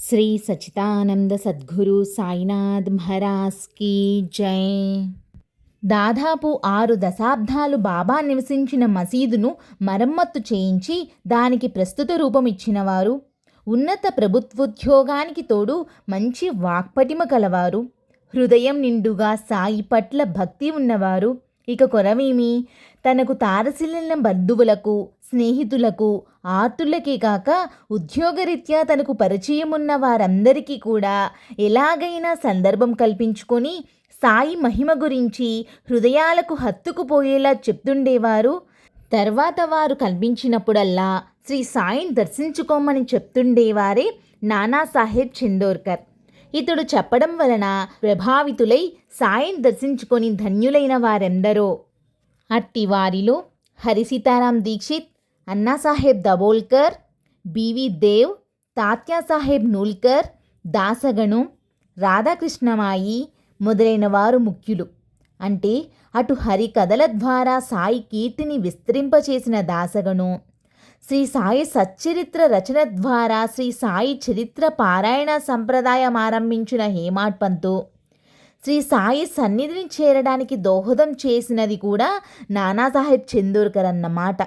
Shri Sachchidananda Sadhguru Sainath Maharaj key జై. దాదాపు 6 దశాబ్దాలు బాబా నివసించిన మసీదును మరమ్మత్తు చేయించి దానికి ప్రస్తుత రూపం ఇచ్చినవారు, ఉన్నత ప్రభుత్వోద్యోగానికి తోడు మంచి వాక్పటిమ కలవారు, హృదయం నిండుగా సాయి పట్ల భక్తి ఉన్నవారు. ఇక కొరవేమి, తనకు తారసిల్లిన బంధువులకు, స్నేహితులకు, ఆర్తులకే కాక ఉద్యోగరీత్యా తనకు పరిచయమున్న వారందరికీ కూడా ఎలాగైనా సందర్భం కల్పించుకొని సాయి మహిమ గురించి హృదయాలకు హత్తుకుపోయేలా చెప్తుండేవారు. తర్వాత వారు కనిపించినప్పుడల్లా శ్రీ సాయిని దర్శించుకోమని చెప్తుండేవారే నానాసాహెబ్ చందోర్కర్. ఇతడు చెప్పడం వలన ప్రభావితులై సాయిని దర్శించుకొని ధన్యులైన వారెందరో. అట్టి వారిలో హరిసీతారాం దీక్షిత్, అన్నాసాహెబ్ దబోల్కర్, బివి దేవ్, తాత్యాసాహెబ్ నూల్కర్, దాసగణు, రాధాకృష్ణమాయి మొదలైన వారు ముఖ్యులు. అంటే అటు హరి కథల ద్వారా సాయి కీర్తిని విస్తరింపచేసిన దాసగను, శ్రీ సాయి సచ్చరిత్ర రచన ద్వారా శ్రీ సాయి చరిత్ర పారాయణ సంప్రదాయం ఆరంభించిన హేమాడ్ పంతు, శ్రీ సాయి సన్నిధిని చేరడానికి దోహదం చేసినది కూడా నానాసాహెబ్ చందోర్కర్ అన్నమాట.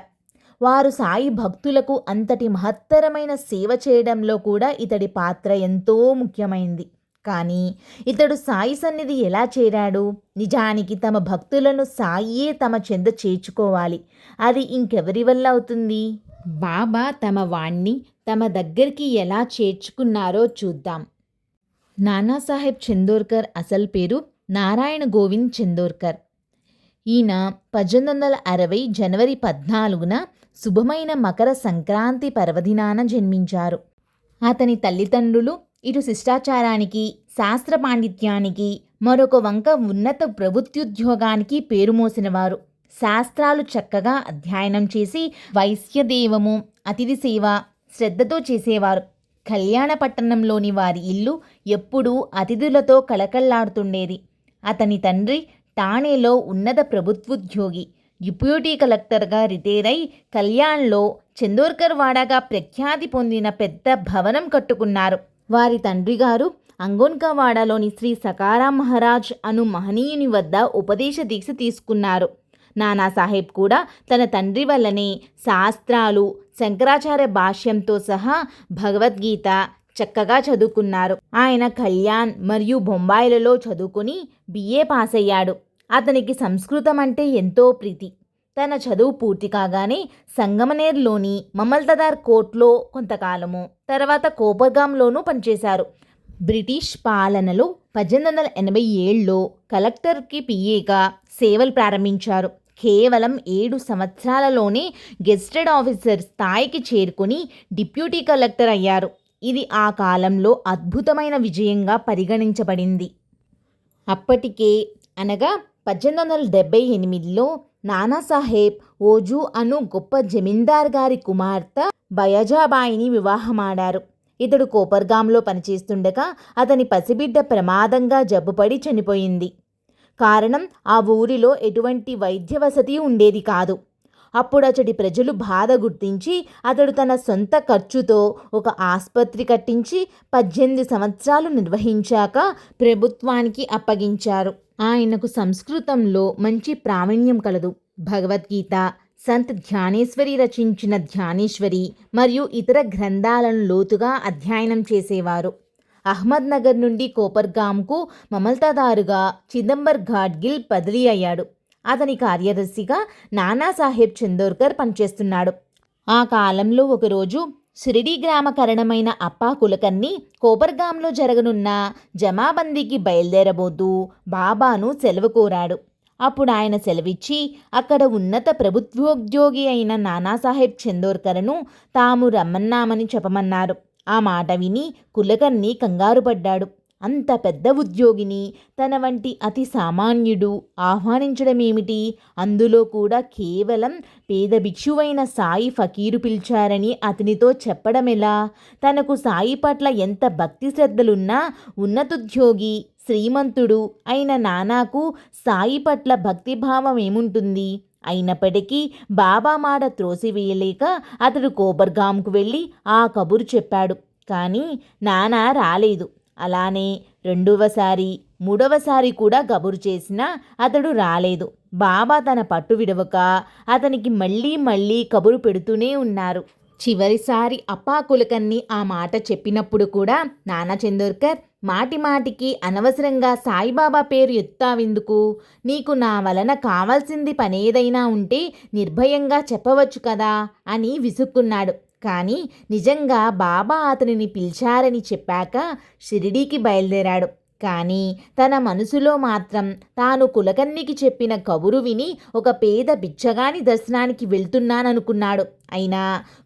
వారు సాయి భక్తులకు అంతటి మహత్తరమైన సేవ చేయడంలో కూడా ఇతడి పాత్ర ఎంతో ముఖ్యమైంది. కానీ ఇతడు సాయి సన్నిధి ఎలా చేరాడు? నిజానికి తమ భక్తులను సాయియే తమ చెంత చేర్చుకోవాలి. అది ఇంకెవరి వల్ల అవుతుంది? బాబా తమ వాణ్ణి తమ దగ్గరికి ఎలా చేర్చుకున్నారో చూద్దాం. నానాసాహెబ్ చందోర్కర్ అసలు పేరు నారాయణ గోవింద్ చందోర్కర్. ఈయన 1860 జనవరి 14న శుభమైన మకర సంక్రాంతి పర్వదినాన జన్మించారు. అతని తల్లిదండ్రులు ఇటు శిష్టాచారానికి, శాస్త్ర పాండిత్యానికి, మరొక వంక ఉన్నత ప్రభుత్వోద్యోగానికి పేరు మోసినవారు. శాస్త్రాలు చక్కగా అధ్యయనం చేసి వైశ్యదేవము, అతిథి సేవ శ్రద్ధతో చేసేవారు. కళ్యాణపట్టణంలోని వారి ఇల్లు ఎప్పుడూ అతిథులతో కళకళ్లాడుతుండేది. అతని తండ్రి ఠాణేలో ఉన్నత ప్రభుత్వోద్యోగి, డిప్యూటీ కలెక్టర్గా రిటైర్ అయి కళ్యాణ్లో చందోర్కర్ వాడాగా ప్రఖ్యాతి పొందిన పెద్ద భవనం కట్టుకున్నారు. వారి తండ్రి గారు అంగోన్కావాడలోని శ్రీ సకారాం మహారాజ్ అను మహనీయుని వద్ద ఉపదేశ దీక్ష తీసుకున్నారు. నానాసాహెబ్ కూడా తన తండ్రి వల్లనే శాస్త్రాలు, శంకరాచార్య భాష్యంతో సహా భగవద్గీత చక్కగా చదువుకున్నారు. ఆయన కళ్యాణ్ మరియు బొంబాయిలలో చదువుకుని బిఏ పాస్ అయ్యాడు. అతనికి సంస్కృతం అంటే ఎంతో ప్రీతి. తన చదువు పూర్తి కాగానే సంగమనేర్లోని మమల్తదార్ కోర్టులో కొంతకాలము, తర్వాత కోపర్గాంలోనూ పనిచేశారు. బ్రిటిష్ పాలనలో 1887లో కలెక్టర్కి పిఏగా సేవలు ప్రారంభించారు. కేవలం 7 సంవత్సరాలలోనే గెజిటెడ్ ఆఫీసర్ స్థాయికి చేరుకుని డిప్యూటీ కలెక్టర్ అయ్యారు. ఇది ఆ కాలంలో అద్భుతమైన విజయంగా పరిగణించబడింది. అప్పటికే అనగా 1878లో నానాసాహెబ్ ఓజు అను గొప్ప జమీందార్ గారి కుమార్తె బయజాబాయిని వివాహమాడారు. ఇతడు కోపర్గాంలో పనిచేస్తుండగా అతని పసిబిడ్డ ప్రమాదంగా జబ్బుపడి చనిపోయింది. కారణం, ఆ ఊరిలో ఎటువంటి వైద్య వసతి ఉండేది కాదు. అప్పుడు అతడి ప్రజలు బాధ గుర్తించి అతడు తన సొంత ఖర్చుతో ఒక ఆసుపత్రి కట్టించి 18 సంవత్సరాలు నిర్వహించాక ప్రభుత్వానికి అప్పగించారు. ఆయనకు సంస్కృతంలో మంచి ప్రావీణ్యం కలదు. భగవద్గీత, సంత్ ధ్యానేశ్వరి రచించిన ధ్యానేశ్వరి మరియు ఇతర గ్రంథాలను లోతుగా అధ్యయనం చేసేవారు. అహ్మద్ నగర్ నుండి కోపర్గాంకు మమల్తాదారుగా చిదంబర్ ఘాడ్గిల్ బదిలీ అయ్యాడు. అతని కార్యదర్శిగా నానాసాహెబ్ చందోర్కర్ పనిచేస్తున్నాడు. ఆ కాలంలో ఒకరోజు షిరిడీ గ్రామకరణమైన అప్పా కులకర్ణి కోపర్గాంలో జరగనున్న జమాబందీకి బయలుదేరబోతూ బాబాను సెలవు కోరాడు. అప్పుడు ఆయన సెలవిచ్చి అక్కడ ఉన్నత ప్రభుత్వోద్యోగి అయిన నానాసాహెబ్ చందోర్కర్ను తాము రమ్మన్నామని చెప్పమన్నారు. ఆ మాట విని కులకర్ణి కంగారుపడ్డాడు. అంత పెద్ద ఉద్యోగిని తన వంటి అతి సామాన్యుడు ఆహ్వానించడమేమిటి? అందులో కూడా కేవలం పేద భిక్షువైన సాయి ఫకీరు పిలిచారని అతనితో చెప్పడమెలా? తనకు సాయి పట్ల ఎంత భక్తి శ్రద్ధలున్నా ఉన్నతోద్యోగి, శ్రీమంతుడు అయిన నానాకు సాయి పట్ల భక్తిభావం ఏముంటుంది? అయినప్పటికీ బాబా మాట త్రోసివేయలేక అతడు కోపర్గాంకు వెళ్ళి ఆ కబురు చెప్పాడు. కానీ నాన్న రాలేదు. అలానే రెండవసారి మూడవసారి కూడా కబురు చేసినా అతడు రాలేదు. బాబా తన పట్టు విడవక అతనికి మళ్ళీ మళ్ళీ కబురు పెడుతూనే ఉన్నారు. చివరిసారి అప్పాకులకర్ణి ఆ మాట చెప్పినప్పుడు కూడా, నానా చందోర్కర్, మాటి మాటికి అనవసరంగా సాయిబాబా పేరు ఎత్తావెందుకు? నీకు నా వలన కావాల్సింది పనేదైనా ఉంటే నిర్భయంగా చెప్పవచ్చు కదా అని విసుక్కున్నాడు. కానీ నిజంగా బాబా అతనిని పిలిచారని చెప్పాక షిరిడీకి బయలుదేరాడు. కానీ తన మనసులో మాత్రం తాను కులకర్ణికి చెప్పిన కబురు విని ఒక పేద బిచ్చగాని దర్శనానికి వెళ్తున్నాననుకున్నాడు. అయినా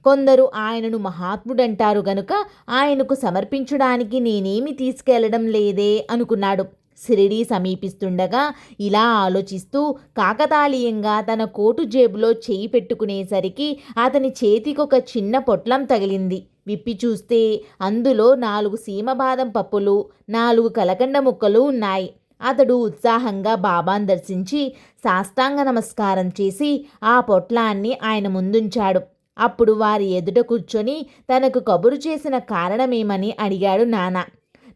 కొందరు ఆయనను మహాత్ముడంటారు గనుక ఆయనకు సమర్పించడానికి నేనేమి తీసుకెళ్లడం లేదే అనుకున్నాడు. షిరిడీ సమీపిస్తుండగా ఇలా ఆలోచిస్తూ కాకతాళీయంగా తన కోటు జేబులో చేయి పెట్టుకునేసరికి అతని చేతికొక చిన్న పొట్లం తగిలింది. విప్పి చూస్తే అందులో 4 సీమబాదం పప్పులు, 4 కలకండ ముక్కలు ఉన్నాయి. అతడు ఉత్సాహంగా బాబాను దర్శించి సాష్టాంగ నమస్కారం చేసి ఆ పొట్లాన్ని ఆయన ముందుంచాడు. అప్పుడు వారి ఎదుట కూర్చొని తనకు కబురు చేసిన కారణమేమని అడిగాడు నాన్న.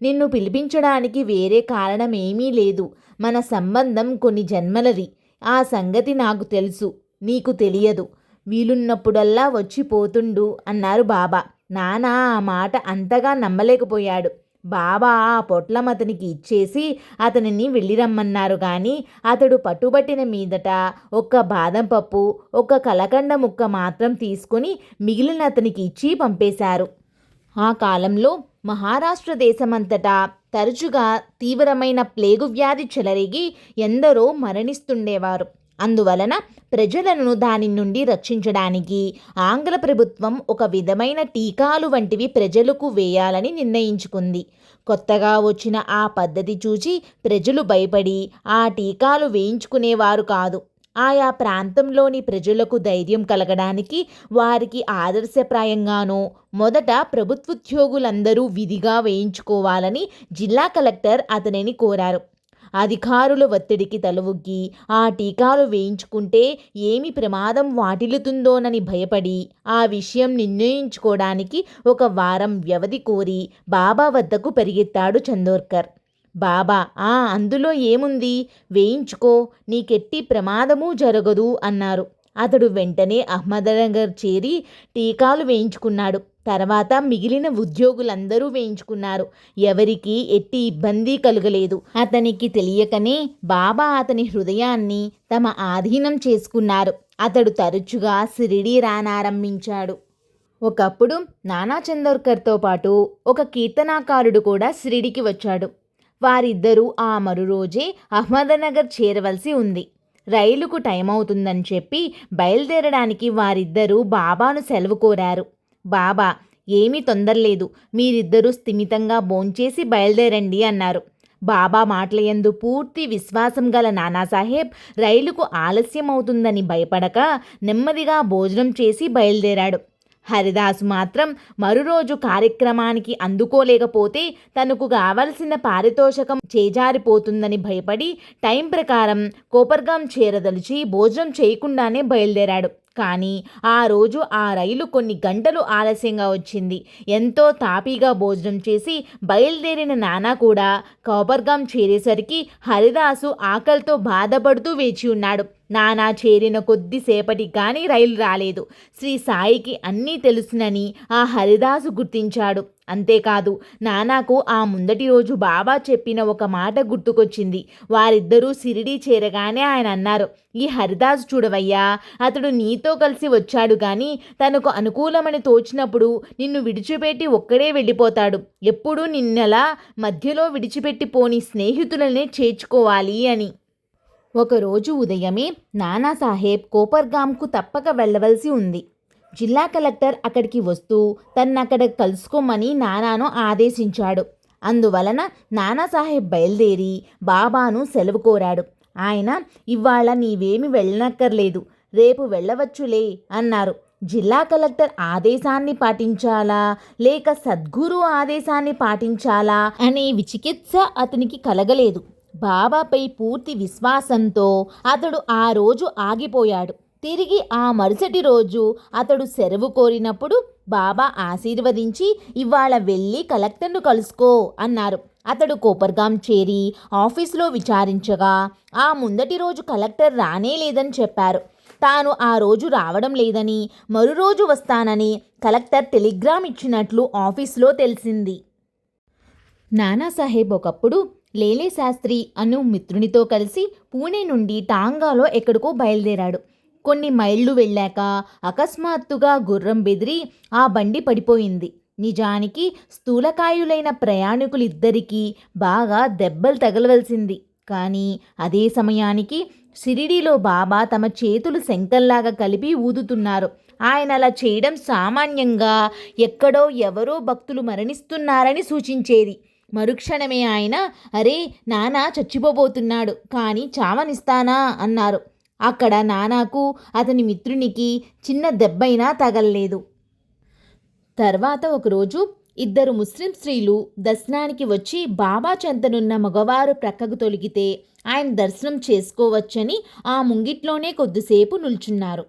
నిన్ను పిలిపించడానికి వేరే కారణమేమీ లేదు. మన సంబంధం కొన్ని జన్మలది. ఆ సంగతి నాకు తెలుసు, నీకు తెలియదు. వీలున్నప్పుడల్లా వచ్చిపోతుండు అన్నారు బాబా. నాన్న ఆ మాట అంతగా నమ్మలేకపోయాడు. బాబా ఆ పొట్లం అతనికి ఇచ్చేసి అతనిని వెళ్ళిరమ్మన్నారు. కానీ అతడు పట్టుబట్టిన మీదట ఒక్క బాదం పప్పు, ఒక్క కలకండ ముక్క మాత్రం తీసుకొని మిగిలిన అతనికి ఇచ్చి పంపేశారు. ఆ కాలంలో మహారాష్ట్ర దేశమంతటా తరచుగా తీవ్రమైన ప్లేగు వ్యాధి చెలరేగి ఎందరో మరణిస్తుండేవారు. అందువలన ప్రజలను దాని నుండి రక్షించడానికి ఆంగ్ల ప్రభుత్వం ఒక విధమైన టీకాలు వంటివి ప్రజలకు వేయాలని నిర్ణయించుకుంది. కొత్తగా వచ్చిన ఆ పద్ధతి చూచి ప్రజలు భయపడి ఆ టీకాలు వేయించుకునేవారు కాదు. ఆయా ప్రాంతంలోని ప్రజలకు ధైర్యం కలగడానికి వారికి ఆదర్శప్రాయంగానో మొదట ప్రభుత్వోద్యోగులందరూ విధిగా వేయించుకోవాలని జిల్లా కలెక్టర్ అతనిని కోరారు. అధికారుల ఒత్తిడికి తలవొగ్గి ఆ టీకాలు వేయించుకుంటే ఏమి ప్రమాదం వాటిల్లుతుందోనని భయపడి ఆ విషయం నిర్ణయించుకోవడానికి 1 వారం వ్యవధి కోరి బాబా వద్దకు పరిగెత్తాడు చందోర్కర్. బాబా, అందులో ఏముంది, వేయించుకో, నీకెట్టి ప్రమాదమూ జరగదు అన్నారు. అతడు వెంటనే అహ్మద్నగర్ చేరి టీకాలు వేయించుకున్నాడు. తర్వాత మిగిలిన ఉద్యోగులందరూ వేయించుకున్నారు. ఎవరికీ ఎట్టి ఇబ్బంది కలుగలేదు. అతనికి తెలియకనే బాబా అతని హృదయాన్ని తమ ఆధీనం చేసుకున్నారు. అతడు తరచుగా షిరిడీ రానారంభించాడు. ఒకప్పుడు నానా చందోర్కర్తో పాటు ఒక కీర్తనాకారుడు కూడా షిరిడీకి వచ్చాడు. వారిద్దరూ ఆ మరురోజే అహ్మద్నగర్ చేరవలసి ఉంది. రైలుకు టైం అవుతుందని చెప్పి బయలుదేరడానికి వారిద్దరూ బాబాను సెలవు కోరారు. బాబా, ఏమీ తొందరలేదు, మీరిద్దరూ స్థిమితంగా భోంచేసి బయలుదేరండి అన్నారు. బాబా మాటలయందు పూర్తి విశ్వాసం గల నానాసాహెబ్ రైలుకు ఆలస్యం అవుతుందని భయపడక నెమ్మదిగా భోజనం చేసి బయలుదేరాడు. హరిదాసు మాత్రం మరురోజు కార్యక్రమానికి అందుకోలేకపోతే తనకు కావలసిన పారితోషకం చేజారిపోతుందని భయపడి టైం ప్రకారం కోపర్గాం చేరదలిచి భోజనం చేయకుండానే బయలుదేరాడు. కానీ ఆ రోజు ఆ రైలు కొన్ని గంటలు ఆలస్యంగా వచ్చింది. ఎంతో తాపీగా భోజనం చేసి బయలుదేరిన నానా కూడా కోపర్గాం చేరేసరికి హరిదాసు ఆకలితో బాధపడుతూ వేచి ఉన్నాడు. నానా చేరిన కొద్దిసేపటికి కానీ రైలు రాలేదు. శ్రీ సాయికి అన్నీ తెలుసునని ఆ హరిదాసు గుర్తించాడు. అంతేకాదు, నానాకు ఆ ముందటి రోజు బాబా చెప్పిన ఒక మాట గుర్తుకొచ్చింది. వారిద్దరూ షిరిడీ చేరగానే ఆయన అన్నారు, ఈ హరిదాసు చూడవయ్యా, అతడు నీతో కలిసి వచ్చాడు కానీ తనకు అనుకూలమని తోచినప్పుడు నిన్ను విడిచిపెట్టి ఒక్కడే వెళ్ళిపోతాడు. ఎప్పుడూ నిన్నలా మధ్యలో విడిచిపెట్టి పోని స్నేహితులనే చేర్చుకోవాలి అని. ఒకరోజు ఉదయమే నానాసాహెబ్ కోపర్గాంకు తప్పక వెళ్ళవలసి ఉంది. జిల్లా కలెక్టర్ అక్కడికి వస్తూ తన్నక్కడ కలుసుకోమని నానాను ఆదేశించాడు. అందువలన నానాసాహెబ్ బయలుదేరి బాబాను సెలవు కోరాడు. ఆయన, ఇవాళ నీవేమి వెళ్ళనక్కర్లేదు, రేపు వెళ్ళవచ్చులే అన్నారు. జిల్లా కలెక్టర్ ఆదేశాన్ని పాటించాలా లేక సద్గురు ఆదేశాన్ని పాటించాలా అనే విచికిత్స అతనికి కలగలేదు. బాబాపై పూర్తి విశ్వాసంతో అతడు ఆ రోజు ఆగిపోయాడు. తిరిగి ఆ మరుసటి రోజు అతడు సెలవు కోరినప్పుడు బాబా ఆశీర్వదించి ఇవాళ వెళ్ళి కలెక్టర్ను కలుసుకో అన్నారు. అతడు కోపర్గాం చేరి ఆఫీసులో విచారించగా ఆ ముందటి రోజు కలెక్టర్ రానే లేదని చెప్పారు. తాను ఆ రోజు రావడం లేదని, మరో రోజు వస్తానని కలెక్టర్ టెలిగ్రామ్ ఇచ్చినట్లు ఆఫీసులో తెలిసింది. నానాసాహెబ్ ఒకప్పుడు లేలే శాస్త్రి అను మిత్రునితో కలిసి పూణే నుండి టాంగాలో ఎక్కడికో బయలుదేరాడు. కొన్ని మైళ్ళు వెళ్ళాక అకస్మాత్తుగా గుర్రం బెదిరి ఆ బండి పడిపోయింది. నిజానికి స్థూలకాయులైన ప్రయాణికులిద్దరికీ బాగా దెబ్బలు తగలవలసింది. కానీ అదే సమయానికి షిరిడీలో బాబా తమ చేతులు శంఖంలాగా కలిపి ఊదుతున్నారు. ఆయన అలా చేయడం సామాన్యంగా ఎక్కడో ఎవరో భక్తులు మరణిస్తున్నారని సూచించేది. మరుక్షణమే ఆయన, అరే నానా చచ్చిపోబోతున్నాడు, కానీ చావనిస్తానా అన్నారు. అక్కడ నానాకు అతని మిత్రునికి చిన్న దెబ్బైనా తగల్లేదు. తర్వాత ఒకరోజు ఇద్దరు ముస్లిం స్త్రీలు దర్శనానికి వచ్చి బాబా చెంతనున్న మగవారు ప్రక్కకు తొలగితే ఆయన దర్శనం చేసుకోవచ్చని ఆ ముంగిట్లోనే కొద్దిసేపు నిల్చున్నారు.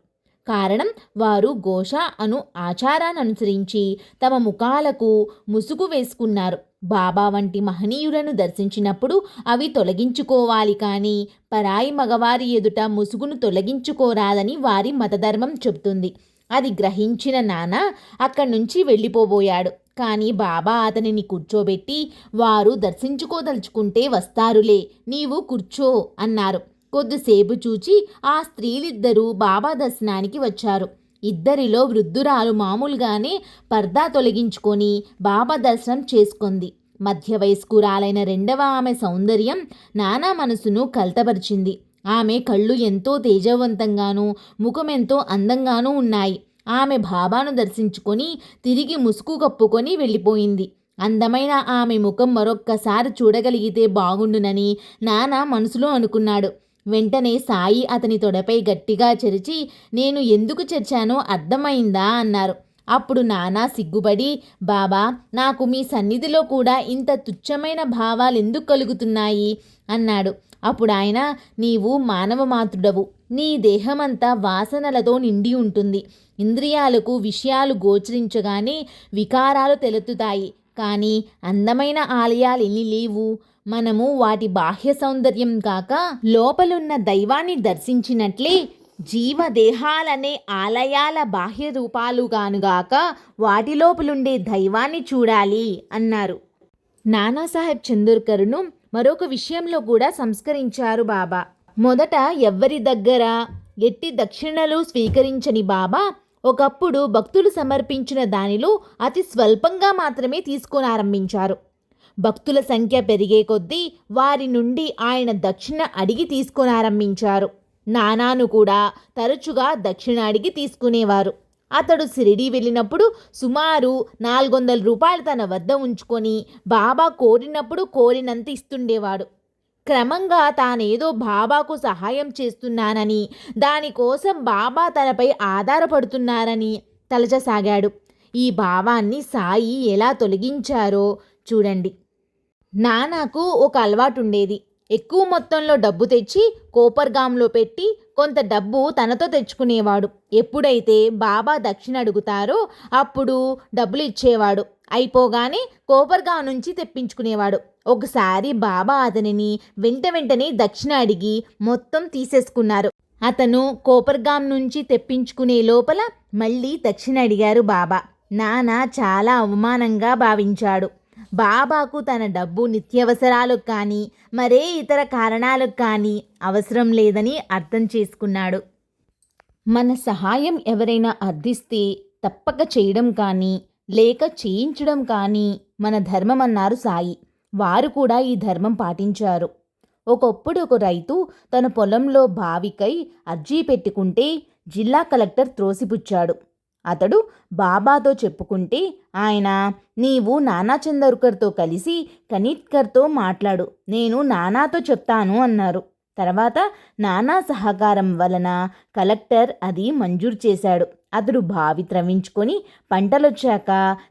కారణం, వారు ఘోష అను ఆచారాన్ని అనుసరించి తమ ముఖాలకు ముసుగు వేసుకున్నారు. బాబా వంటి మహనీయులను దర్శించినప్పుడు అవి తొలగించుకోవాలి, కానీ పరాయి మగవారి ఎదుట ముసుగును తొలగించుకోరాదని వారి మతధర్మం చెబుతుంది. అది గ్రహించిన నాన్న అక్కడి నుంచి వెళ్ళిపోబోయాడు. కానీ బాబా అతనిని కూర్చోబెట్టి, వారు దర్శించుకోదలుచుకుంటే వస్తారులే, నీవు కూర్చో అన్నారు. కొద్దిసేపు చూచి ఆ స్త్రీలిద్దరూ బాబా దర్శనానికి వచ్చారు. ఇద్దరిలో వృద్ధురాలు మామూలుగానే పర్దా తొలగించుకొని బాబా దర్శనం చేసుకుంది. మధ్య వయస్కురాలైన రెండవ ఆమె సౌందర్యం నానా మనసును కలతపరిచింది. ఆమె కళ్ళు ఎంతో తేజవంతంగానూ ముఖమెంతో అందంగానూ ఉన్నాయి. ఆమె బాబాను దర్శించుకొని తిరిగి ముసుగు కప్పుకొని వెళ్ళిపోయింది. అందమైన ఆమె ముఖం మరొక్కసారి చూడగలిగితే బాగుండునని నానా మనసులో అనుకున్నాడు. వెంటనే సాయి అతని తొడపై గట్టిగా చెరిచి, నేను ఎందుకు చెరిచానో అర్థమైందా అన్నారు. అప్పుడు నానా సిగ్గుపడి, బాబా, నాకు మీ సన్నిధిలో కూడా ఇంత తుచ్చమైన భావాలు ఎందుకు కలుగుతున్నాయి అన్నాడు. అప్పుడు ఆయన, నీవు మానవ మాతృడవు, నీ దేహమంతా వాసనలతో నిండి ఉంటుంది. ఇంద్రియాలకు విషయాలు గోచరించగానే వికారాలు తెలుతుతాయి. కానీ అందమైన ఆలయాలు ఎన్ని లేవు. మనము వాటి బాహ్య సౌందర్యం కాక లోపలున్న దైవాన్ని దర్శించినట్లే జీవదేహాలనే ఆలయాల బాహ్య రూపాలుగానుగాక వాటి లోపలుండే దైవాన్ని చూడాలి అన్నారు. నానాసాహెబ్ చందోర్కర్ను మరొక విషయంలో కూడా సంస్కరించారు బాబా. మొదట ఎవ్వరి దగ్గర ఎట్టి దక్షిణలు స్వీకరించని బాబా ఒకప్పుడు భక్తులు సమర్పించిన దానిలో అతి స్వల్పంగా మాత్రమే తీసుకొనారంభించారు. భక్తుల సంఖ్య పెరిగే కొద్దీ వారి నుండి ఆయన దక్షిణ అడిగి తీసుకొనారంభించారు. నానాను కూడా తరచుగా దక్షిణ అడిగి తీసుకునేవారు. అతడు షిరిడీ వెళ్ళినప్పుడు సుమారు 400 రూపాయలు తన వద్ద ఉంచుకొని బాబా కోరినప్పుడు కోరినంత ఇస్తుండేవాడు. క్రమంగా తానేదో బాబాకు సహాయం చేస్తున్నానని, దానికోసం బాబా తనపై ఆధారపడుతున్నారని తలచసాగాడు. ఈ భావాన్ని సాయి ఎలా తొలగించారో చూడండి. నానాకు ఒక అలవాటు ఉండేది. ఎక్కువ మొత్తంలో డబ్బు తెచ్చి కోపర్గాంలో పెట్టి కొంత డబ్బు తనతో తెచ్చుకునేవాడు. ఎప్పుడైతే బాబా దక్షిణ అడుగుతారో అప్పుడు డబ్బులు ఇచ్చేవాడు. అయిపోగానే కోపర్గాం నుంచి తెప్పించుకునేవాడు. ఒకసారి బాబా అతనిని వెంటనే దక్షిణ అడిగి మొత్తం తీసేసుకున్నారు. అతను కోపర్గాం నుంచి తెప్పించుకునే లోపల మళ్ళీ దక్షిణ అడిగారు బాబా. నానా చాలా అవమానంగా భావించాడు. బాబాకు తన డబ్బు నిత్యవసరాలకు కానీ మరే ఇతర కారణాలకు కానీ అవసరం లేదని అర్థం చేసుకున్నాడు. మన సహాయం ఎవరైనా అర్థిస్తే తప్పక చేయడం కానీ లేక చేయించడం కానీ మన ధర్మం అన్నారు సాయి. వారు కూడా ఈ ధర్మం పాటించారు. ఒకప్పుడు ఒక రైతు తన పొలంలో బావికై అర్జీ పెట్టుకుంటే జిల్లా కలెక్టర్ త్రోసిపుచ్చాడు. అతడు బాబాతో చెప్పుకుంటే ఆయన, నీవు నానా చందోర్కర్తో కలిసి కనిట్కర్తో మాట్లాడు, నేను నానాతో చెప్తాను అన్నారు. తర్వాత నానా సహకారం వలన కలెక్టర్ అది మంజూరు చేశాడు. అతడు బావి త్రవించుకొని పంటలొచ్చాక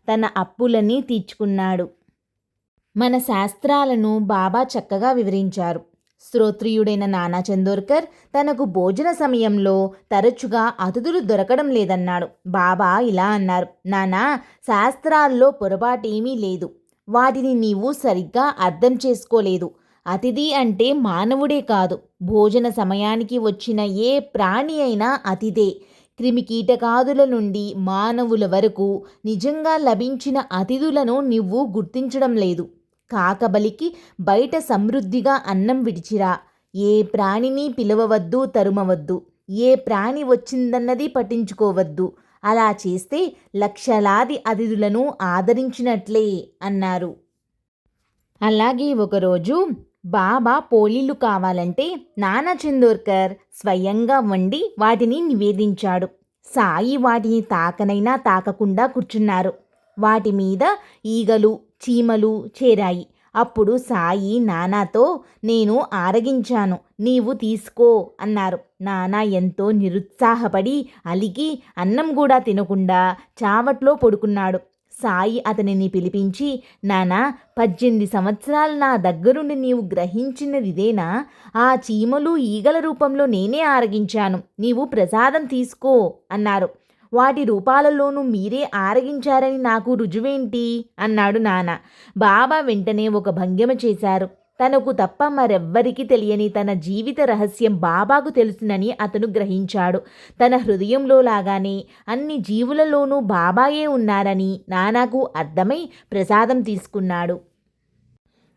తన అప్పులన్నీ తీర్చుకున్నాడు. మన శాస్త్రాలను బాబా చక్కగా వివరించారు. శ్రోత్రియుడైన నానా చందోర్కర్ తనకు భోజన సమయంలో తరచుగా అతిథులు దొరకడం లేదన్నాడు. బాబా ఇలా అన్నారు, నానా, శాస్త్రాల్లో పొరపాటేమీ లేదు. వాటిని నీవు సరిగ్గా అర్థం చేసుకోలేదు. అతిథి అంటే మానవుడే కాదు, భోజన సమయానికి వచ్చిన ఏ ప్రాణి అయినా అతిథే. క్రిమికీటకాదుల నుండి మానవుల వరకు నిజంగా లభించిన అతిథులను నువ్వు గుర్తించడం లేదు. కాకబలికి బయట సమృద్ధిగా అన్నం విడిచిరా. ఏ ప్రాణిని పిలవవద్దు, తరుమవద్దు. ఏ ప్రాణి వచ్చిందన్నది పట్టించుకోవద్దు. అలా చేస్తే లక్షలాది అతిథులను ఆదరించినట్లే అన్నారు. అలాగే ఒకరోజు బాబా పోలీలు కావాలంటే నానా చందోర్కర్ స్వయంగా వండి వాటిని నివేదించాడు. సాయి వాటిని తాకనైనా తాకకుండా కూర్చున్నారు. వాటి మీద ఈగలు, చీమలు చేరాయి. అప్పుడు సాయి నానాతో, నేను ఆరగించాను, నీవు తీసుకో అన్నారు. నానా ఎంతో నిరుత్సాహపడి అలిగి అన్నం కూడా తినకుండా చావట్లో పడుకున్నాడు. సాయి అతనిని పిలిపించి, నానా, 18 సంవత్సరాలు నా దగ్గరుండి నీవు గ్రహించినదిదేనా? ఆ చీమలు ఈగల రూపంలో నేనే ఆరగించాను, నీవు ప్రసాదం తీసుకో అన్నారు. వాటి రూపాలలోనూ మీరే ఆరగించారని నాకు రుజువేంటి అన్నాడు నాన్న. బాబా వెంటనే ఒక భంగిమ చేశారు. తనకు తప్ప మరెవ్వరికీ తెలియని తన జీవిత రహస్యం బాబాకు తెలుసునని అతను గ్రహించాడు. తన హృదయంలో లాగానే అన్ని జీవులలోనూ బాబాయే ఉన్నారని నానాకు అర్థమై ప్రసాదం తీసుకున్నాడు.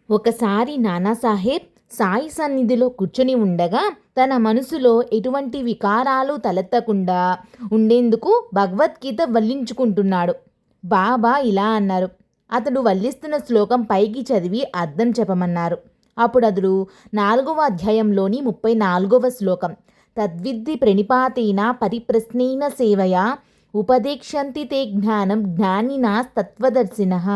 ఒకసారి నానాసాహెబ్ సాయి సన్నిధిలో కూర్చొని ఉండగా తన మనసులో ఎటువంటి వికారాలు తలెత్తకుండా ఉండేందుకు భగవద్గీత వల్లించుకుంటున్నాడు. బాబా ఇలా అన్నారు. అతడు వల్లిస్తున్న శ్లోకం పైకి చదివి అర్థం చెప్పమన్నారు. అప్పుడు అతడు 4వ అధ్యాయంలోని 34వ శ్లోకం, తద్విద్ధి ప్రణిపాతేన పరిప్రశ్నేన సేవయా ఉపదేక్షంతి తే జ్ఞానం జ్ఞానినా తత్వదర్శినః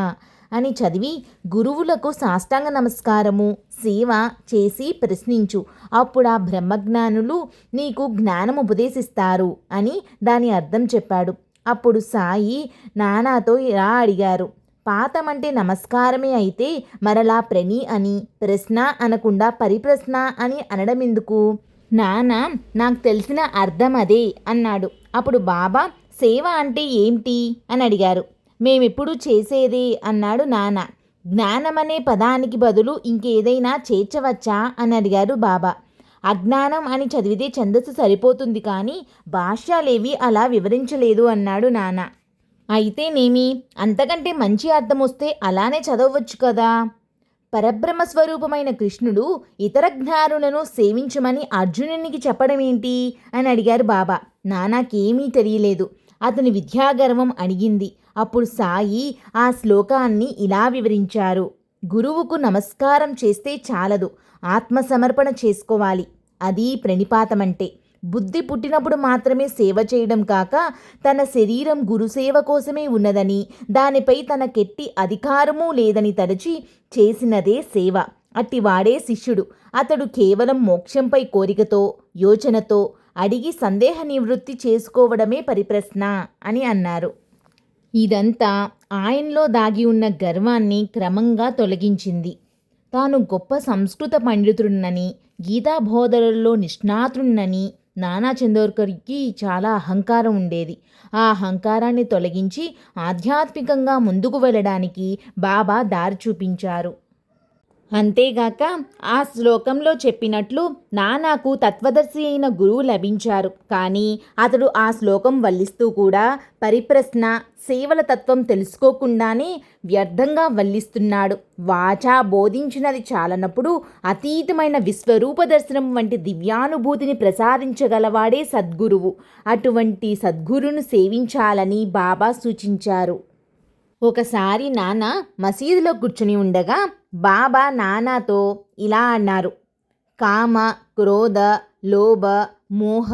అని చదివి, గురువులకు సాష్టాంగ నమస్కారము సేవ చేసి ప్రశ్నించు, అప్పుడు ఆ బ్రహ్మజ్ఞానులు నీకు జ్ఞానం ఉపదేశిస్తారు అని దాని అర్థం చెప్పాడు. అప్పుడు సాయి నానాతో ఇలా అడిగారు, పాతమంటే నమస్కారమే అయితే మరలా ప్రణి అని ప్రశ్న అనకుండా పరిప్రశ్న అని అనడం ఎందుకు? నాన్న, నాకు తెలిసిన అర్థం అదే అన్నాడు. అప్పుడు బాబా సేవ అంటే ఏంటి అని అడిగారు. మేమెప్పుడు చేసేదే అన్నాడు నాన్న. జ్ఞానమనే పదానికి బదులు ఇంకేదైనా చేర్చవచ్చా అని అడిగారు బాబా. అజ్ఞానం అని చదివితే ఛందస్సు సరిపోతుంది కానీ భాష్యాలేవి అలా వివరించలేదు అన్నాడు నాన్న. అయితేనేమి, అంతకంటే మంచి అర్థం వస్తే అలానే చదవచ్చు కదా. పరబ్రహ్మ స్వరూపమైన కృష్ణుడు ఇతర జ్ఞానులను సేవించమని అర్జునునికి చెప్పడం ఏంటి అని అడిగారు బాబా. నానాకేమీ తెలియలేదు. అతని విద్యాగర్వం అడిగింది. అప్పుడు సాయి ఆ శ్లోకాన్ని ఇలా వివరించారు. గురువుకు నమస్కారం చేస్తే చాలదు, ఆత్మసమర్పణ చేసుకోవాలి. అది ప్రణిపాతమంటే. బుద్ధి పుట్టినప్పుడు మాత్రమే సేవ చేయడం కాక తన శరీరం గురుసేవ కోసమే ఉన్నదని, దానిపై తనకెట్టి అధికారమూ లేదని తలచి చేసినదే సేవ. అట్టివాడే శిష్యుడు. అతడు కేవలం మోక్షంపై కోరికతో, యోచనతో అడిగి సందేహ నివృత్తి చేసుకోవడమే పరిప్రశ్న అని అన్నారు. ఇదంతా ఆయనలో దాగి ఉన్న గర్వాన్ని క్రమంగా తొలగించింది. తాను గొప్ప సంస్కృత పండితుడినని, గీతాబోధనలో నిష్ణాతుడినని నానా చందోర్కర్కి చాలా అహంకారం ఉండేది. ఆ అహంకారాన్ని తొలగించి ఆధ్యాత్మికంగా ముందుకు వెళ్ళడానికి బాబా దారి చూపించారు. అంతేగాక ఆ శ్లోకంలో చెప్పినట్లు నానాకు తత్వదర్శి అయిన గురువు లభించారు. కానీ అతడు ఆ శ్లోకం వల్లిస్తూ కూడా పరిప్రశ్న, సేవల తత్వం తెలుసుకోకుండానే వ్యర్థంగా వల్లిస్తున్నాడు. వాచా బోధించినది చాలనప్పుడు అతీతమైన విశ్వరూప దర్శనం వంటి దివ్యానుభూతిని ప్రసాదించగలవాడే సద్గురువు. అటువంటి సద్గురును సేవించాలని బాబా సూచించారు. ఒకసారి నాన్న మసీదులో కూర్చుని ఉండగా బాబా నానాతో ఇలా అన్నారు. కామ, క్రోధ, లోభ, మోహ,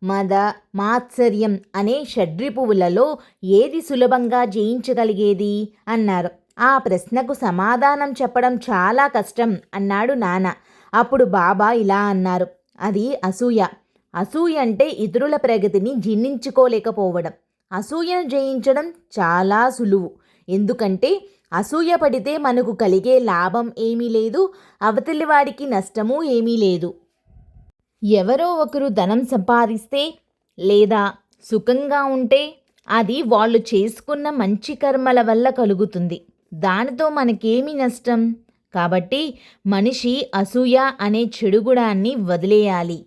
మద, మాత్సర్యం అనే షడ్రిపువులలో ఏది సులభంగా జయించగలిగేది అన్నారు. ఆ ప్రశ్నకు సమాధానం చెప్పడం చాలా కష్టం అన్నాడు నాన్న. అప్పుడు బాబా ఇలా అన్నారు. అది అసూయ. అసూయ అంటే ఇతరుల ప్రగతిని జీర్ణించుకోలేకపోవడం. అసూయను జయించడం చాలా సులువు. ఎందుకంటే అసూయ పడితే మనకు కలిగే లాభం ఏమీ లేదు, అవతలి వాడికి నష్టము ఏమీ లేదు. ఎవరో ఒకరు ధనం సంపాదిస్తే లేదా సుఖంగా ఉంటే అది వాళ్ళు చేసుకున్న మంచి కర్మల వల్ల కలుగుతుంది. దానితో మనకేమి నష్టం? కాబట్టి మనిషి అసూయ అనే చెడుగుడాన్ని వదిలేయాలి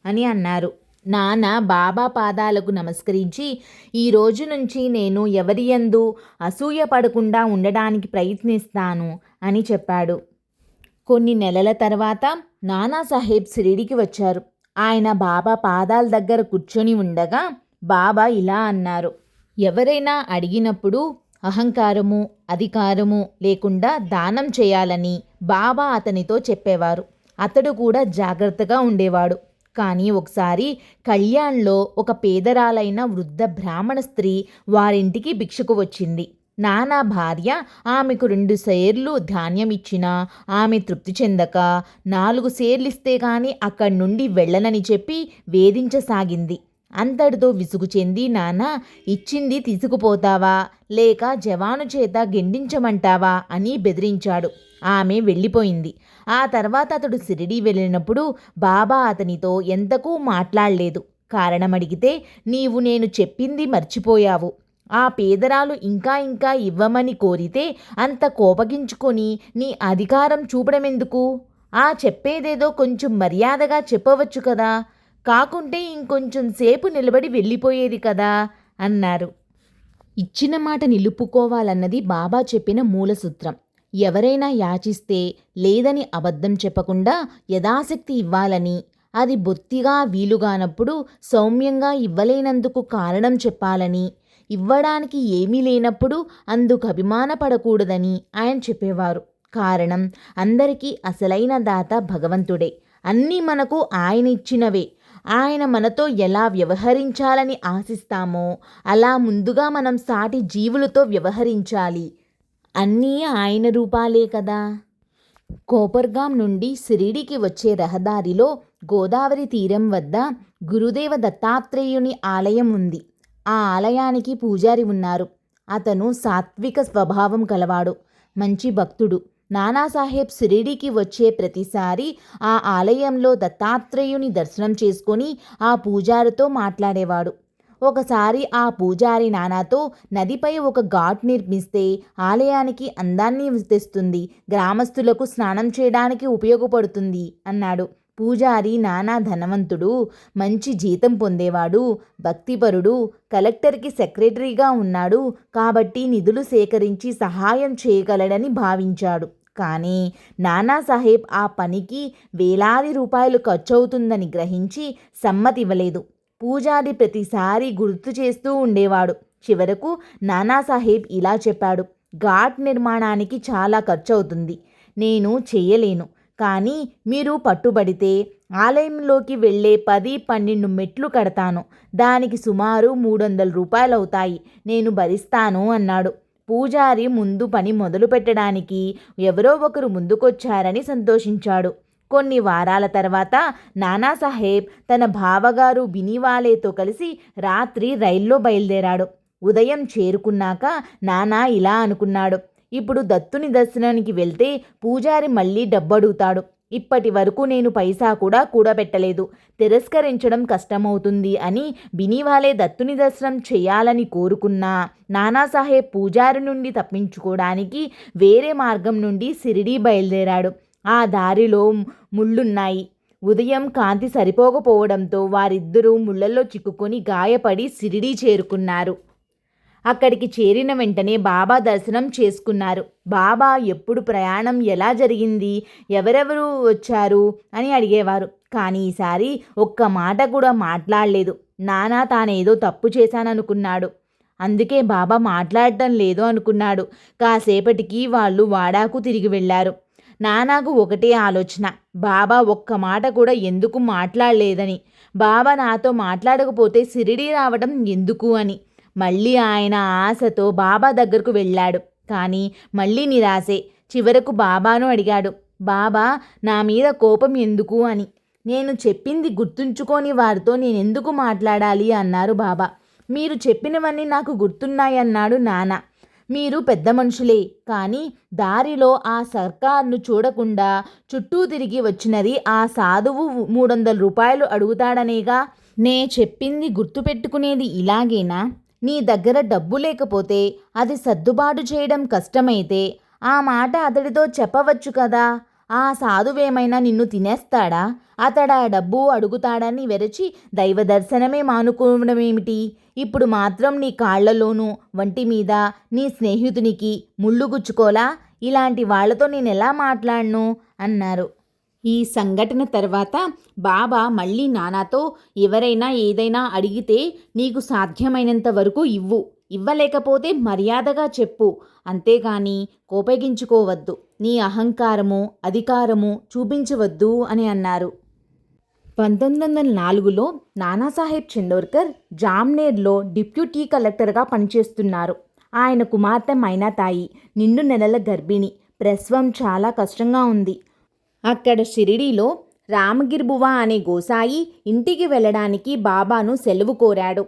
అని అన్నారు. నాన్న బాబా పాదాలకు నమస్కరించి, ఈ రోజు నుంచి నేను ఎవరి యందు అసూయ పడకుండా ఉండడానికి ప్రయత్నిస్తాను అని చెప్పాడు. కొన్ని నెలల తర్వాత నానాసాహెబ్ షిరిడీకి వచ్చారు. ఆయన బాబా పాదాల దగ్గర కూర్చొని ఉండగా బాబా ఇలా అన్నారు. ఎవరైనా అడిగినప్పుడు అహంకారము, అధికారము లేకుండా దానం చేయాలని బాబా అతనితో చెప్పేవారు. అతడు కూడా జాగ్రత్తగా ఉండేవాడు. కానీ ఒకసారి కళ్యాణ్లో ఒక పేదరాలైన వృద్ధ బ్రాహ్మణ స్త్రీ వారింటికి భిక్షకు వచ్చింది. నానా భార్య ఆమెకు 2 సేర్లు ధాన్యం ఇచ్చినా ఆమె తృప్తి చెందక 4 సేర్లిస్తే కానీ అక్కడి నుండి వెళ్ళనని చెప్పి వేధించసాగింది. అంతటితో విసుగు చెంది, నాన్న ఇచ్చింది తీసుకుపోతావా లేక జవాను చేత గెండించమంటావా అని బెదిరించాడు. ఆమె వెళ్ళిపోయింది. ఆ తర్వాత అతడు షిరిడీ వెళ్ళినప్పుడు బాబా అతనితో ఎంతకు మాట్లాడలేదు. కారణం అడిగితే, నీవు నేను చెప్పింది మర్చిపోయావు. ఆ పేదరాలు ఇంకా ఇంకా ఇవ్వమని కోరితే అంత కోపగించుకొని నీ అధికారం చూపడమెందుకు? ఆ చెప్పేదేదో కొంచెం మర్యాదగా చెప్పవచ్చు కదా, కాకుంటే ఇంకొంచెం సేపు నిలబడి వెళ్ళిపోయేది కదా అన్నారు. ఇచ్చిన మాట నిలుపుకోవాలన్నది బాబా చెప్పిన మూల సూత్రం. ఎవరైనా యాచిస్తే లేదని అబద్ధం చెప్పకుండా యథాశక్తి ఇవ్వాలని, అది బొత్తిగా వీలుగానప్పుడు సౌమ్యంగా ఇవ్వలేనందుకు కారణం చెప్పాలని, ఇవ్వడానికి ఏమీ లేనప్పుడు అందుకు అభిమానపడకూడదని ఆయన చెప్పేవారు. కారణం, అందరికీ అసలైన దాత భగవంతుడే. అన్నీ మనకు ఆయన ఇచ్చినవే. ఆయన మనతో ఎలా వ్యవహరించాలని ఆశిస్తామో అలా ముందుగా మనం సాటి జీవులతో వ్యవహరించాలి. అన్నీ ఆయన రూపాలే కదా. కోపర్గాం నుండి షిరిడీకి వచ్చే రహదారిలో గోదావరి తీరం వద్ద గురుదేవ దత్తాత్రేయుని ఆలయం ఉంది. ఆ ఆలయానికి పూజారి ఉన్నారు. అతను సాత్విక స్వభావం కలవాడు, మంచి భక్తుడు. నానాసాహెబ్ షిరిడీకి వచ్చే ప్రతిసారి ఆ ఆలయంలో దత్తాత్రేయుని దర్శనం చేసుకొని ఆ పూజారితో మాట్లాడేవాడు. ఒకసారి ఆ పూజారి నానాతో, నదిపై ఒక ఘాట్ నిర్మిస్తే ఆలయానికి అందాన్ని తెస్తుంది, గ్రామస్తులకు స్నానం చేయడానికి ఉపయోగపడుతుంది అన్నాడు. పూజారి నానా ధనవంతుడు, మంచి జీతం పొందేవాడు, భక్తిపరుడు, కలెక్టర్కి సెక్రటరీగా ఉన్నాడు కాబట్టి నిధులు సేకరించి సహాయం చేయగలడని భావించాడు. కానీ నానాసాహెబ్ ఆ పనికి వేలాది రూపాయలు ఖర్చవుతుందని గ్రహించి సమ్మతివ్వలేదు. పూజారి ప్రతిసారి గుర్తు చేస్తూ ఉండేవాడు. చివరకు నానాసాహెబ్ ఇలా చెప్పాడు, ఘాట్ నిర్మాణానికి చాలా ఖర్చు అవుతుంది, నేను చేయలేను. కానీ మీరు పట్టుబడితే ఆలయంలోకి వెళ్ళే 10-12 మెట్లు కడతాను. దానికి సుమారు 300 రూపాయలు అవుతాయి. నేను భరిస్తాను అన్నాడు. పూజారి ముందు పని మొదలు పెట్టడానికి ఎవరో ఒకరు ముందుకొచ్చారని సంతోషించాడు. కొన్ని వారాల తర్వాత నానాసాహెబ్ తన బావగారు బినీవాలేతో కలిసి రాత్రి రైల్లో బయలుదేరాడు. ఉదయం చేరుకున్నాక నానా ఇలా అనుకున్నాడు, ఇప్పుడు దత్తుని దర్శనానికి వెళ్తే పూజారి మళ్ళీ డబ్బడుగుతాడు. ఇప్పటి వరకు నేను పైసా కూడా కూడబెట్టలేదు, తిరస్కరించడం కష్టమవుతుంది అని బినీవాలే దత్తుని దర్శనం చేయాలని కోరుకున్నా నానాసాహెబ్ పూజారి నుండి తప్పించుకోవడానికి వేరే మార్గం నుండి షిరిడీ బయలుదేరాడు. ఆ దారిలో ముళ్ళున్నాయి. ఉదయం కాంతి సరిపోకపోవడంతో వారిద్దరూ ముళ్ళల్లో చిక్కుకొని గాయపడి షిరిడీ చేరుకున్నారు. అక్కడికి చేరిన వెంటనే బాబా దర్శనం చేసుకున్నారు. బాబా ఎప్పుడు ప్రయాణం ఎలా జరిగింది, ఎవరెవరు వచ్చారు అని అడిగేవారు. కానీ ఈసారి ఒక్క మాట కూడా మాట్లాడలేదు. నానా తానేదో తప్పు చేశాననుకున్నాడు. అందుకే బాబా మాట్లాడటం లేదు అనుకున్నాడు. కాసేపటికి వాళ్ళు వాడాకు తిరిగి వెళ్ళారు. నానాకు ఒకటే ఆలోచన, బాబా ఒక్క మాట కూడా ఎందుకు మాట్లాడలేదని, బాబా నాతో మాట్లాడకపోతే షిరిడీ రావడం ఎందుకు అని. మళ్ళీ ఆయన ఆశతో బాబా దగ్గరకు వెళ్ళాడు. కానీ మళ్ళీ నిరాశే. చివరకు బాబాను అడిగాడు, బాబా నా మీద కోపం ఎందుకు అని. నేను చెప్పింది గుర్తుంచుకొని వారితో నేనెందుకు మాట్లాడాలి అన్నారు బాబా. మీరు చెప్పినవన్నీ నాకు గుర్తున్నాయన్నాడు నాన్న. మీరు పెద్ద మనుషులే, కానీ దారిలో ఆ సర్కార్ను చూడకుండా చుట్టూ తిరిగి వచ్చినది ఆ సాధువు 300 రూపాయలు అడుగుతాడనేగా. నే చెప్పింది గుర్తుపెట్టుకునేది ఇలాగేనా? నీ దగ్గర డబ్బు లేకపోతే, అది సర్దుబాటు చేయడం కష్టమైతే ఆ మాట అతడితో చెప్పవచ్చు కదా. ఆ సాధువేమైనా నిన్ను తినేస్తాడా? అతడా డబ్బు అడుగుతాడని వెరచి దైవ దర్శనమే మానుకోవడమేమిటి? ఇప్పుడు మాత్రం నీ కాళ్లలోనూ వంటి మీద నీ స్నేహితునికి ముళ్ళు గుచ్చుకోలా? ఇలాంటి వాళ్లతో నేనెలా మాట్లాడను అన్నారు. ఈ సంఘటన తర్వాత బాబా మళ్ళీ నానాతో, ఎవరైనా ఏదైనా అడిగితే నీకు సాధ్యమైనంత వరకు ఇవ్వు, ఇవ్వలేకపోతే మర్యాదగా చెప్పు, అంతేగాని కోపగించుకోవద్దు, నీ అహంకారము అధికారము చూపించవద్దు అని అన్నారు. 1904లో నానాసాహెబ్ చందోర్కర్ జామ్నేర్లో డిప్యూటీ కలెక్టర్గా పనిచేస్తున్నారు. ఆయన కుమార్తె మైనాతాయి నిండు నెలల గర్భిణి. ప్రసవం చాలా కష్టంగా ఉంది. అక్కడ షిరిడీలో రామగిర్ బువా అనే గోసాయి ఇంటికి వెళ్ళడానికి బాబాను సెలవు కోరాడు.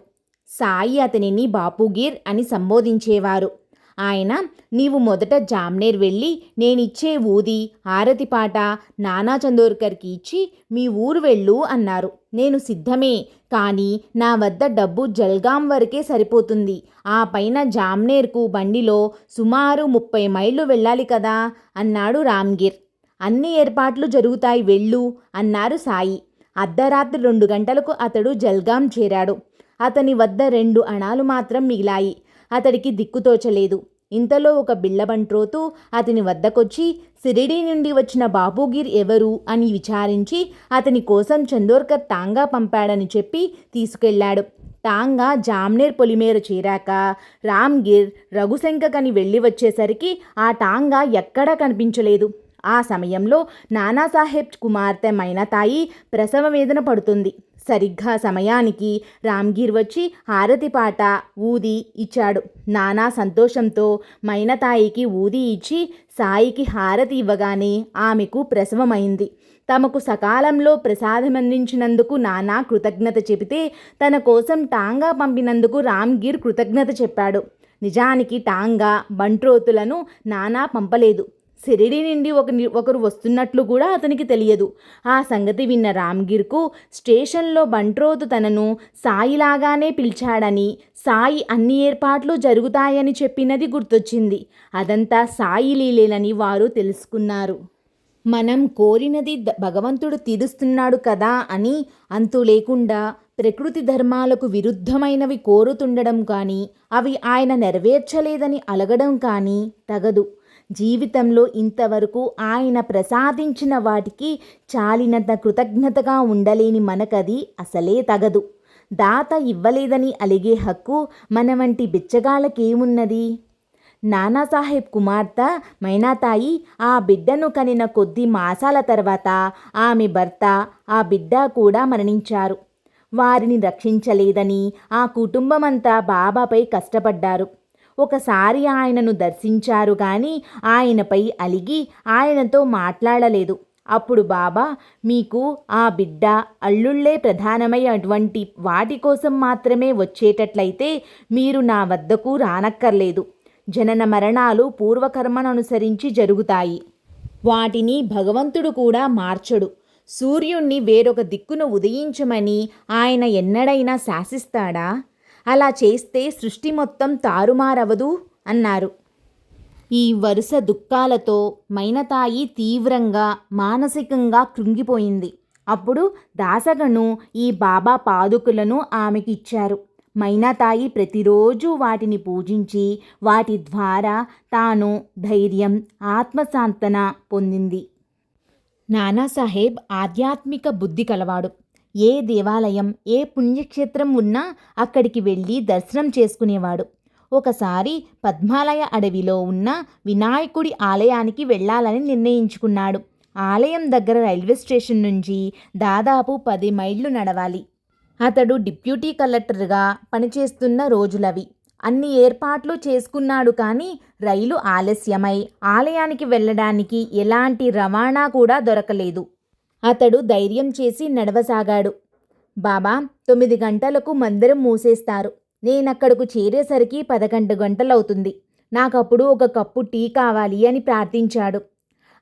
సాయి అతనిని బాపుగిర్ అని సంబోధించేవారు. ఆయన, నీవు మొదట జామ్నేర్ వెళ్ళి నేనిచ్చే ఊది హారతి పాట నానా చందోర్కర్కి ఇచ్చి మీ ఊరు వెళ్ళు అన్నారు. నేను సిద్ధమే, కానీ నా వద్ద డబ్బు జల్గాం వరకే సరిపోతుంది. ఆ పైన జామ్నేర్కు బండిలో సుమారు 30 మైళ్ళు వెళ్ళాలి కదా అన్నాడు రామ్గిర్. అన్ని ఏర్పాట్లు జరుగుతాయి, వెళ్ళు అన్నారు సాయి. అర్ధరాత్రి 2 గంటలకు అతడు జల్గాం చేరాడు. అతని వద్ద 2 అణాలు మాత్రం మిగిలాయి. అతడికి దిక్కుతోచలేదు. ఇంతలో ఒక బిళ్ళబంట్రోతు అతని వద్దకొచ్చి సిరిడీ నుండి వచ్చిన బాపుగిర్ ఎవరు అని విచారించి అతని కోసం చందోర్కర్ టాంగా పంపాడని చెప్పి తీసుకెళ్లాడు. టాంగా జామ్నేర్ పొలిమేర చేరాక రామ్గిర్ రఘుశంకకని వెళ్ళి వచ్చేసరికి ఆ టాంగా ఎక్కడా కనిపించలేదు. ఆ సమయంలో నానాసాహెబ్ కుమార్తె మైనాతాయి ప్రసవ వేదన పడుతుంది. సరిగ్గా సమయానికి రామ్గిర్ వచ్చి హారతి పాట ఊది ఇచ్చాడు. నానా సంతోషంతో మైనాతాయికి ఊది ఇచ్చి సాయికి హారతి ఇవ్వగానే ఆమెకు ప్రసవమైంది. తమకు సకాలంలో ప్రసాదమందించినందుకు నానా కృతజ్ఞత చెబితే తన కోసం టాంగా పంపినందుకు రామ్గిర్ కృతజ్ఞత చెప్పాడు. నిజానికి టాంగా బంట్రోతులను నానా పంపలేదు. షిరిడీ నుండి ఒకరు వస్తున్నట్లు కూడా అతనికి తెలియదు. ఆ సంగతి విన్న రామ్గిర్కు స్టేషన్లో బంట్రోతు తనను సాయిలాగానే పిలిచాడని, సాయి అన్ని ఏర్పాట్లు జరుగుతాయని చెప్పినది గుర్తొచ్చింది. అదంతా సాయి లీలేనని వారు తెలుసుకున్నారు. మనం కోరినది భగవంతుడు తీరుస్తున్నాడు కదా అని అంతు లేకుండా ప్రకృతి ధర్మాలకు విరుద్ధమైనవి కోరుతుండడం కానీ, అవి ఆయన నెరవేర్చలేదని అలగడం కానీ తగదు. జీవితంలో ఇంతవరకు ఆయన ప్రసాదించిన వాటికి చాలినంత కృతజ్ఞతగా ఉండలేని మనకది అసలే తగదు. దాత ఇవ్వలేదని అలిగే హక్కు మన వంటి బిచ్చగాళ్ళకేమున్నది? నానాసాహెబ్ కుమార్తె మైనాతాయి ఆ బిడ్డను కనిన కొద్ది మాసాల తర్వాత ఆమె భర్త, ఆ బిడ్డ కూడా మరణించారు. వారిని రక్షించలేదని ఆ కుటుంబమంతా బాబాపై కష్టపడ్డారు. ఒకసారి ఆయనను దర్శించారు కానీ ఆయనపై అలిగి ఆయనతో మాట్లాడలేదు. అప్పుడు బాబా, మీకు ఆ బిడ్డ అల్లుళ్ళే ప్రధానమై అటువంటి వాటి కోసం మాత్రమే వచ్చేటట్లయితే మీరు నా వద్దకు రానక్కర్లేదు. జనన మరణాలు పూర్వకర్మననుసరించి జరుగుతాయి. వాటిని భగవంతుడు కూడా మార్చడు. సూర్యుణ్ణి వేరొక దిక్కున ఉదయించమని ఆయన ఎన్నడైనా శాసిస్తాడా? అలా చేస్తే సృష్టి మొత్తం తారుమారవదు అన్నారు. ఈ వరుస దుఃఖాలతో మైనాతాయి తీవ్రంగా మానసికంగా కృంగిపోయింది. అప్పుడు దాసగను ఈ బాబా పాదుకులను ఆమెకిచ్చారు. మైనాతాయి ప్రతిరోజు వాటిని పూజించి వాటి ద్వారా తాను ధైర్యం, ఆత్మశాంతన పొందింది. నానాసాహెబ్ ఆధ్యాత్మిక బుద్ధి కలవాడు. ఏ దేవాలయం, ఏ పుణ్యక్షేత్రం ఉన్నా అక్కడికి వెళ్ళి దర్శనం చేసుకునేవాడు. ఒకసారి పద్మాలయ అడవిలో ఉన్న వినాయకుడి ఆలయానికి వెళ్ళాలని నిర్ణయించుకున్నాడు. ఆలయం దగ్గర రైల్వే స్టేషన్ నుంచి దాదాపు 10 మైళ్ళు నడవాలి. అతడు డిప్యూటీ కలెక్టర్గా పనిచేస్తున్న రోజులవి. అన్ని ఏర్పాట్లు చేసుకున్నాడు కానీ రైలు ఆలస్యమై ఆలయానికి వెళ్ళడానికి ఎలాంటి రవాణా కూడా దొరకలేదు. అతడు ధైర్యం చేసి నడవసాగాడు. బాబా, 9 గంటలకు మందిరం మూసేస్తారు. నేనక్కడకు చేరేసరికి 11 గంటలవుతుంది. నాకప్పుడు ఒక కప్పు టీ కావాలి అని ప్రార్థించాడు.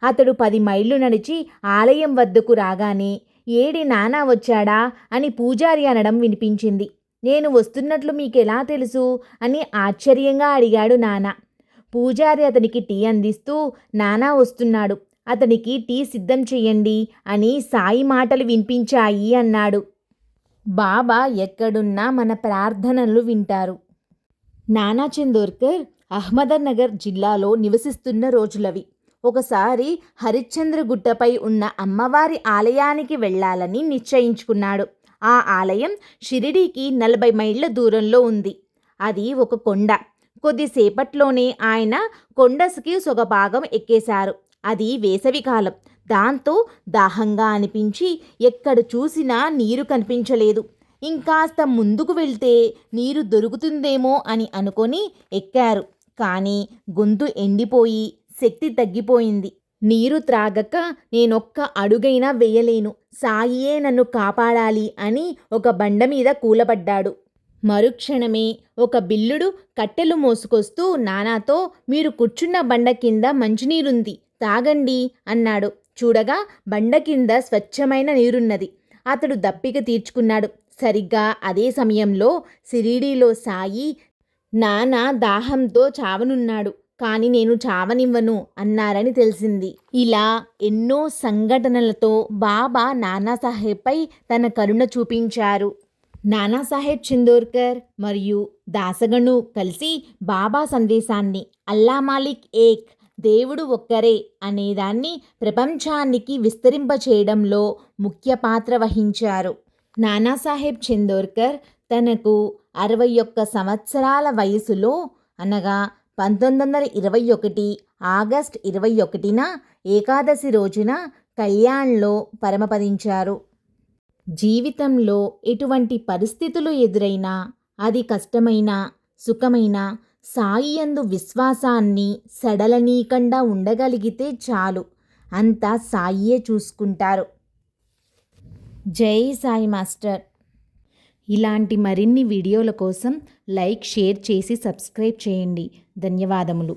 అతడు 10 మైళ్ళు నడిచి ఆలయం వద్దకు రాగానే ఏడి నానా వచ్చాడా అని పూజారి అనడం వినిపించింది. నేను వస్తున్నట్లు మీకెలా తెలుసు అని ఆశ్చర్యంగా అడిగాడు నాన్న. పూజారి అతనికి టీ అందిస్తూ నానా వస్తున్నాడు, అతనికి టీ సిద్ధం చెయ్యండి అని సాయి మాటలు వినిపించాయి అన్నాడు. బాబా ఎక్కడున్నా మన ప్రార్థనలు వింటారు. నానా చందోర్కర్ అహ్మదనగర్ జిల్లాలో నివసిస్తున్న రోజులవి. ఒకసారి హరిశ్చంద్రగుట్టపై ఉన్న అమ్మవారి ఆలయానికి వెళ్ళాలని నిశ్చయించుకున్నాడు. ఆ ఆలయం షిరిడీకి 40 మైళ్ళ దూరంలో ఉంది. అది ఒక కొండ. కొద్దిసేపట్లోనే ఆయన కొండకి సొగ భాగం ఎక్కేశారు. అది వేసవికాలం. దాంతో దాహంగా అనిపించి ఎక్కడ చూసినా నీరు కనిపించలేదు. ఇంకాస్త ముందుకు వెళ్తే నీరు దొరుకుతుందేమో అని అనుకొని ఎక్కారు. కానీ గొంతు ఎండిపోయి శక్తి తగ్గిపోయింది. నీరు త్రాగక నేనొక్క అడుగైనా వేయలేను, సాయియే నన్ను కాపాడాలి అని ఒక బండ మీద కూలబడ్డాడు. మరుక్షణమే ఒక బిల్లుడు కట్టెలు మోసుకొస్తూ నానాతో, మీరు కూర్చున్న బండ కింద మంచినీరుంది, తాగండి అన్నాడు. చూడగా బండ కింద స్వచ్ఛమైన నీరున్నది. అతడు దప్పిక తీర్చుకున్నాడు. సరిగ్గా అదే సమయంలో షిరిడీలో సాయి, నానా దాహంతో చావనున్నాడు, కానీ నేను చావనివ్వను అన్నారని తెలిసింది. ఇలా ఎన్నో సంఘటనలతో బాబా నానాసాహెబ్పై తన కరుణ చూపించారు. నానాసాహెబ్ చందోర్కర్ మరియు దాసగను కలిసి బాబా సందేశాన్ని అల్లా మాలిక్ ఏక్, దేవుడు ఒక్కరే అనేదాన్ని ప్రపంచానికి విస్తరింపచేయడంలో ముఖ్య పాత్ర వహించారు. నానాసాహెబ్ చందోర్కర్ తనకు 61 సంవత్సరాల వయసులో అనగా 1921 ఆగస్టు 21న ఏకాదశి రోజున కళ్యాణ్లో పరమపదించారు. జీవితంలో ఎటువంటి పరిస్థితులు ఎదురైనా, అది కష్టమైనా సుఖమైనా, సాయి యందు విశ్వాసాన్ని సడలనీయకుండా ఉండగలిగితే చాలు, అంతా సాయియే చూసుకుంటారు. జై సాయి మాస్టర్. ఇలాంటి మరిన్ని వీడియోల కోసం లైక్, షేర్ చేసి సబ్స్క్రైబ్ చేయండి. ధన్యవాదములు.